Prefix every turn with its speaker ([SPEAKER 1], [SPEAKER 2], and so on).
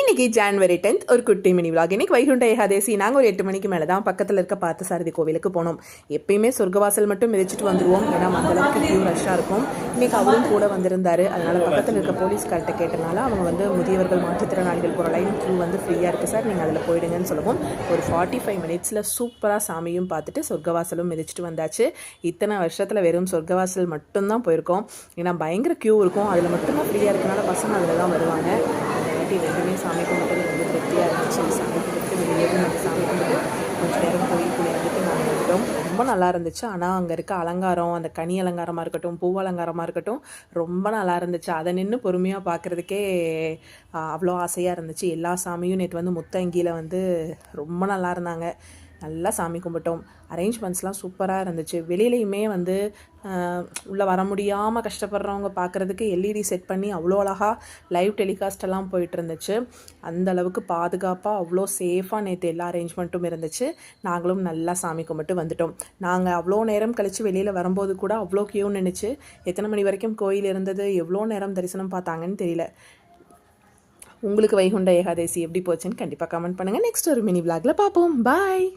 [SPEAKER 1] இன்னைக்கு January 10th ஒரு குட்டி மினி விலாக். இன்னைக்கு வைகுண்ட ஏகாதேசி. நாங்கள் ஒரு 8 மணிக்கு மேலே தான் பக்கத்தில் இருக்க பார்த்தசாரதி கோவிலுக்கு போனோம். எப்பயுமே சொர்க்கவாசல் மட்டும் மிதிச்சுட்டு வந்துடுவோம், ஏன்னா அந்தளவுக்கு கியூ ரஷ்ஷாக இருக்கும். இன்னைக்கு அவரும் கூட வந்திருந்தாரு. அதனால் பக்கத்தில் இருக்க போலீஸ்கார்ட்ட கேட்டனால அவங்க வந்து முதியவர்கள் மாற்றுத்திறனாளிகள் போகிற லைன் கியூ வந்து ஃப்ரீயாக இருக்குது சார், நீங்கள் அதில் போயிடுங்கன்னு சொல்லுவோம். ஒரு 45 மினிட்ஸில் சூப்பராக சாமியும் பார்த்துட்டு சொர்க்கவாசலும் மிதிச்சுட்டு வந்தாச்சு. இத்தனை வருஷத்தில் வெறும் சொர்க்கவாசல் மட்டும்தான் போயிருக்கோம், ஏன்னா பயங்கர கியூ இருக்கும். அதில் மட்டும்தான் ஃப்ரீயாக இருக்கனால பசங்க அதில் தான் வருவாங்க. ரெண்டுமே சாமி கும்பிட்டு ரொம்ப திருப்தியாக இருந்துச்சு. சாமி கும்பிட்டு வெளியே நம்ம சாமி கும்பிட்டு கொஞ்சம் நேரம் கோயிலுக்குள்ளே இருந்துட்டு நாங்கள் வந்துட்டோம். ரொம்ப நல்லா இருந்துச்சு. ஆனால் அங்கே இருக்க அலங்காரம், அந்த கனி அலங்காரமாக இருக்கட்டும், பூ அலங்காரமாக இருக்கட்டும், ரொம்ப நல்லா இருந்துச்சு. அதை நின்று பொறுமையாக பார்க்குறதுக்கே அவ்வளோ ஆசையாக இருந்துச்சு. எல்லா சாமியும் நேற்று வந்து முத்தங்கியில் வந்து ரொம்ப நல்லா இருந்தாங்க. நல்லா சாமி கும்பிட்டோம். அரேஞ்ச்மெண்ட்ஸ்லாம் சூப்பராக இருந்துச்சு. வெளியிலையுமே வந்து உள்ளே வர முடியாமல் கஷ்டப்படுறவங்க பார்க்குறதுக்கு எல்இடி செட் பண்ணி அவ்வளோ அழகாக லைவ் டெலிகாஸ்டெல்லாம் போயிட்டு இருந்துச்சு. அந்தளவுக்கு பாதுகாப்பாக அவ்வளோ சேஃபாக நேற்று எல்லா அரேஞ்ச்மெண்ட்டும் இருந்துச்சு. நாங்களும் நல்லா சாமி கும்பிட்டு வந்துட்டோம். நாங்கள் அவ்வளோ நேரம் கழித்து வெளியில் வரும்போது கூட அவ்வளோ கியூ நின்றுச்சு. எத்தனை மணி வரைக்கும் கோயில் இருந்தது, எவ்வளோ நேரம் தரிசனம் பார்த்தாங்கன்னு தெரியல. உங்களுக்கு வைகுண்ட ஏகாதேசி எப்படி போச்சுன்னு கண்டிப்பாக கமெண்ட் பண்ணுங்கள். நெக்ஸ்ட் ஒரு மினி விலாகில் பார்ப்போம். பாய்.